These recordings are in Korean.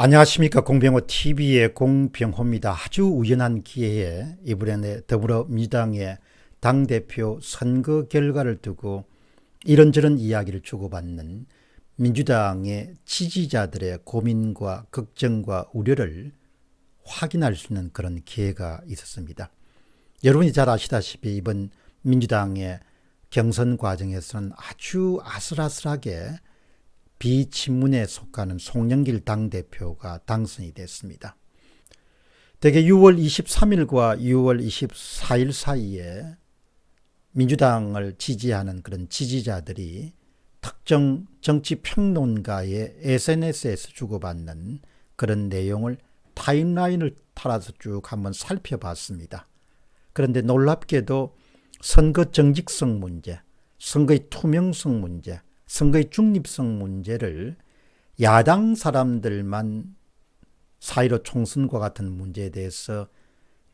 안녕하십니까. 공병호 TV의 공병호입니다. 아주 우연한 기회에 이번에 더불어민주당의 당대표 선거 결과를 두고 이런저런 이야기를 주고받는 민주당의 지지자들의 고민과 걱정과 우려를 확인할 수 있는 그런 기회가 있었습니다. 여러분이 잘 아시다시피 이번 민주당의 경선 과정에서는 아주 아슬아슬하게 비친문에 속하는 송영길 당대표가 당선이 됐습니다. 대개 6월 23일과 6월 24일 사이에 민주당을 지지하는 그런 지지자들이 특정 정치평론가의 SNS에서 주고받는 그런 내용을 타임라인을 따라서 쭉 한번 살펴봤습니다. 그런데 놀랍게도 선거 정직성 문제, 선거의 투명성 문제, 선거의 중립성 문제를 야당 사람들만 4.15 총선과 같은 문제에 대해서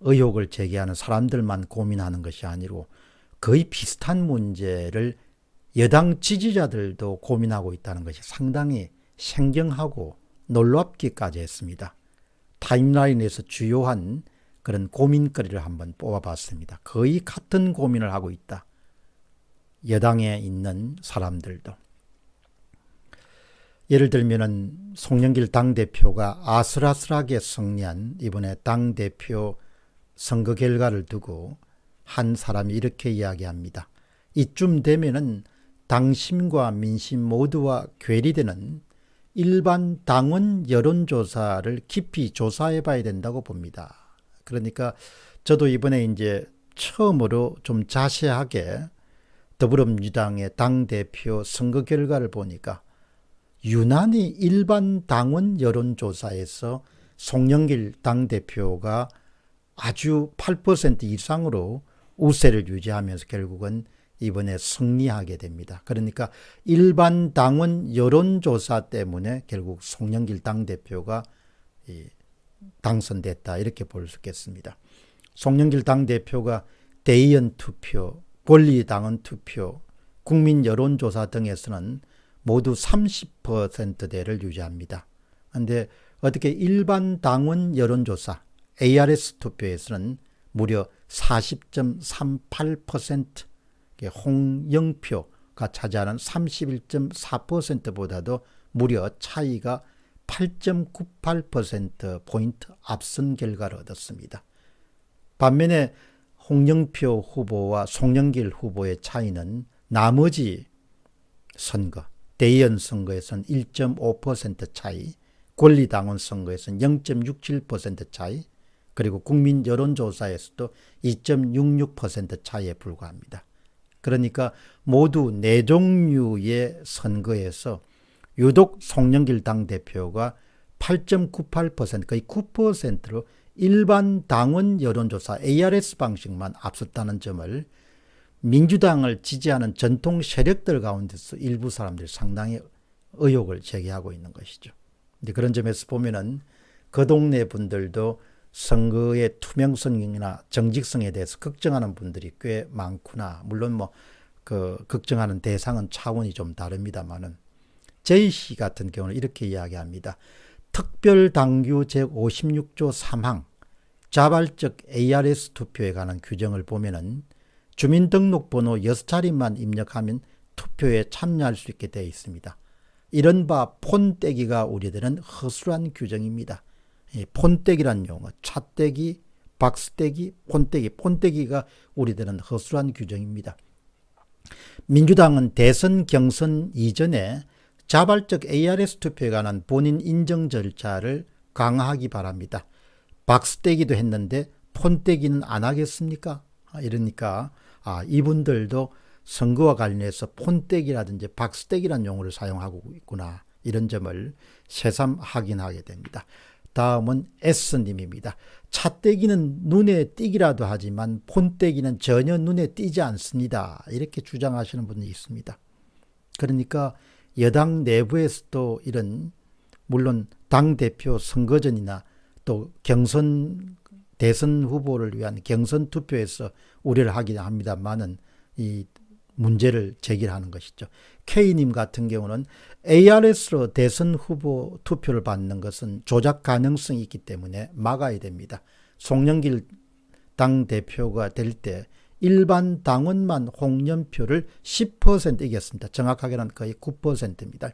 의혹을 제기하는 사람들만 고민하는 것이 아니고 거의 비슷한 문제를 여당 지지자들도 고민하고 있다는 것이 상당히 생경하고 놀랍기까지 했습니다. 타임라인에서 주요한 그런 고민거리를 한번 뽑아봤습니다. 거의 같은 고민을 하고 있다. 여당에 있는 사람들도. 예를 들면은 송영길 당대표가 아슬아슬하게 승리한 이번에 당대표 선거 결과를 두고 한 사람이 이렇게 이야기합니다. 이쯤 되면은 당심과 민심 모두와 괴리되는 일반 당원 여론조사를 깊이 조사해 봐야 된다고 봅니다. 그러니까 저도 이번에 이제 처음으로 좀 자세하게 더불어민주당의 당대표 선거 결과를 보니까 유난히 일반 당원 여론조사에서 송영길 당대표가 아주 8% 이상으로 우세를 유지하면서 결국은 이번에 승리하게 됩니다. 그러니까 일반 당원 여론조사 때문에 결국 송영길 당대표가 당선됐다 이렇게 볼 수 있겠습니다. 송영길 당대표가 대의원 투표, 권리당원 투표, 국민 여론조사 등에서는 모두 30%대를 유지합니다. 그런데 어떻게 일반 당원 여론조사 ARS 투표에서는 무려 40.38%, 홍영표가 차지하는 31.4%보다도 무려 차이가 8.98%포인트 앞선 결과를 얻었습니다. 반면에 홍영표 후보와 송영길 후보의 차이는 나머지 선거, 대의원 선거에서는 1.5% 차이, 권리당원 선거에서는 0.67% 차이, 그리고 국민 여론조사에서도 2.66% 차이에 불과합니다. 그러니까 모두 4종류의 선거에서 유독 송영길 당대표가 8.98%, 거의 9%로 일반 당원 여론조사 ARS 방식만 앞섰다는 점을 민주당을 지지하는 전통 세력들 가운데서 일부 사람들이 상당히 의혹을 제기하고 있는 것이죠. 근데 그런 점에서 보면은 그 동네 분들도 선거의 투명성이나 정직성에 대해서 걱정하는 분들이 꽤 많구나. 물론 걱정하는 대상은 차원이 좀 다릅니다만은 제이씨 같은 경우는 이렇게 이야기합니다. 특별당규 제56조 3항 자발적 ARS 투표에 관한 규정을 보면은 주민등록번호 6자리만 입력하면 투표에 참여할 수 있게 되어 있습니다. 이른바 폰떼기가 우려되는 허술한 규정입니다. 폰떼기란 용어, 차떼기, 박스떼기, 폰떼기가 우려되는 허술한 규정입니다. 민주당은 대선 경선 이전에 자발적 ARS 투표에 관한 본인 인정 절차를 강화하기 바랍니다. 박스떼기도 했는데 폰떼기는 안 하겠습니까? 이러니까 이분들도 선거와 관련해서 폰떼기라든지 박스떼기라는 용어를 사용하고 있구나. 이런 점을 새삼 확인하게 됩니다. 다음은 S님입니다. 차떼기는 눈에 띄기라도 하지만 폰떼기는 전혀 눈에 띄지 않습니다. 이렇게 주장하시는 분이 있습니다. 그러니까 여당 내부에서도 이런 물론 당대표 선거전이나 또 대선 후보를 위한 경선 투표에서 우려를 하긴 합니다만은 이 문제를 제기하는 것이죠. K님 같은 경우는 ARS로 대선 후보 투표를 받는 것은 조작 가능성이 있기 때문에 막아야 됩니다. 송영길 당대표가 될 때 일반 당원만 홍영표를 10% 이겼습니다. 정확하게는 거의 9%입니다.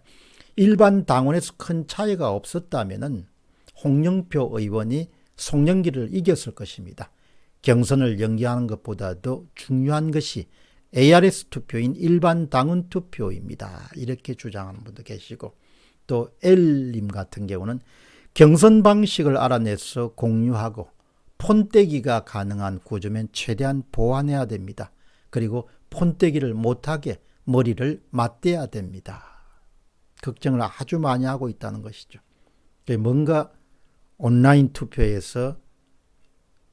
일반 당원에서 큰 차이가 없었다면 홍영표 의원이 송영길을 이겼을 것입니다. 경선을 연기하는 것보다도 중요한 것이 ARS 투표인 일반 당원 투표입니다. 이렇게 주장하는 분도 계시고, 또 L님 같은 경우는 경선 방식을 알아내서 공유하고 폰떼기가 가능한 구조면 최대한 보완해야 됩니다. 그리고 폰떼기를 못하게 머리를 맞대야 됩니다. 걱정을 아주 많이 하고 있다는 것이죠. 뭔가 온라인 투표에서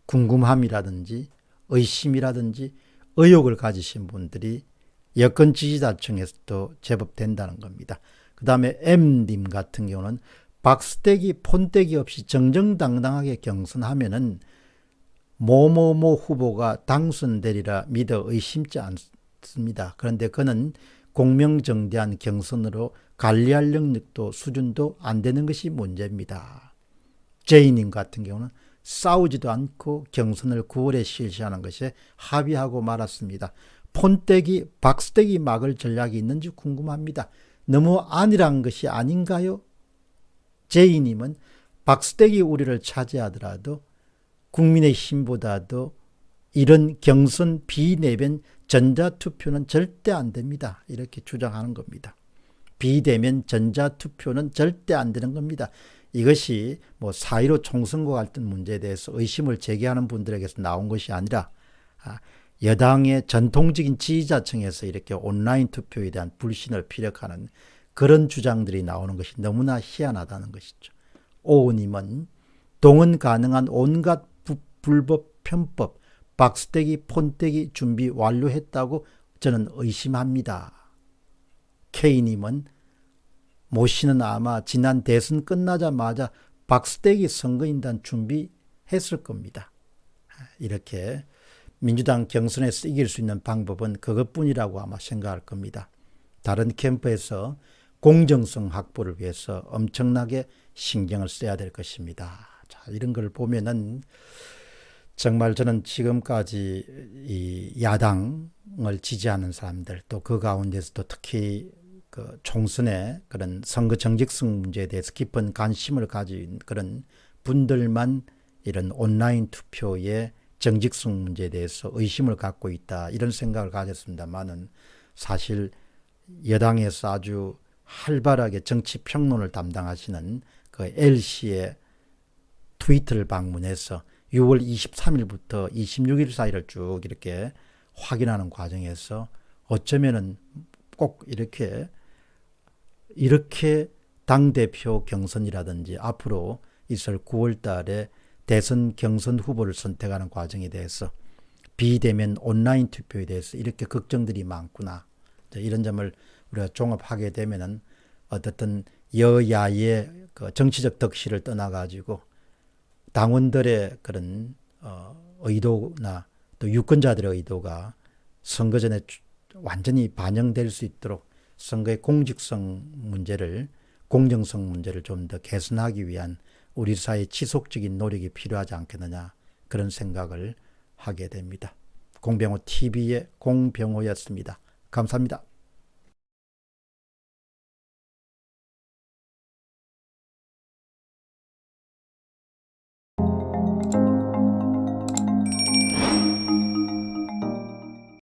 궁금함이라든지 의심이라든지 의혹을 가지신 분들이 여권 지지자층에서도 제법 된다는 겁니다. 그 다음에 M님 같은 경우는 박스떼기 폰떼기 없이 정정당당하게 경선하면은 모모모 후보가 당선되리라 믿어 의심지 않습니다. 그런데 그는 공명정대한 경선으로 관리할 능력도 수준도 안 되는 것이 문제입니다. J님 같은 경우는 싸우지도 않고 경선을 9월에 실시하는 것에 합의하고 말았습니다. 폰떼기, 박스떼기 막을 전략이 있는지 궁금합니다. 너무 안일한 것이 아닌가요? J님은 박스떼기 우리를 차지하더라도 국민의힘보다도 이런 경선 비내면 전자투표는 절대 안 됩니다. 이렇게 주장하는 겁니다. 비대면 전자투표는 절대 안 되는 겁니다. 이것이 뭐 4.15 총선과 같은 문제에 대해서 의심을 제기하는 분들에게서 나온 것이 아니라 여당의 전통적인 지지자층에서 이렇게 온라인 투표에 대한 불신을 피력하는 그런 주장들이 나오는 것이 너무나 희한하다는 것이죠. 오우님은 동원 가능한 온갖 불법 편법, 박스떼기, 폰떼기 준비 완료했다고 저는 의심합니다. K님은 모 씨는 아마 지난 대선 끝나자마자 박스떼기 선거인단 준비했을 겁니다. 이렇게 민주당 경선에서 이길 수 있는 방법은 그것뿐이라고 아마 생각할 겁니다. 다른 캠프에서 공정성 확보를 위해서 엄청나게 신경을 써야 될 것입니다. 자, 이런 걸 보면은 정말 저는 지금까지 이 야당을 지지하는 사람들, 또 그 가운데서도 특히 그 총선의 그런 선거 정직성 문제에 대해서 깊은 관심을 가진 그런 분들만 이런 온라인 투표의 정직성 문제에 대해서 의심을 갖고 있다, 이런 생각을 가졌습니다만은 사실 여당에서 아주 활발하게 정치 평론을 담당하시는 그 L씨의 트위터를 방문해서 6월 23일부터 26일 사이를 쭉 이렇게 확인하는 과정에서 어쩌면은 꼭 이렇게 당대표 경선이라든지 앞으로 있을 9월 달에 대선 경선 후보를 선택하는 과정에 대해서 비대면 온라인 투표에 대해서 이렇게 걱정들이 많구나. 이런 점을 우리가 종합하게 되면은 어떻든 여야의 그 정치적 덕실을 떠나가지고 당원들의 그런 의도나 또 유권자들의 의도가 선거 전에 완전히 반영될 수 있도록 선거의 공직성 문제를, 공정성 문제를 좀 더 개선하기 위한 우리 사회의 지속적인 노력이 필요하지 않겠느냐, 그런 생각을 하게 됩니다. 공병호 TV의 공병호였습니다. 감사합니다.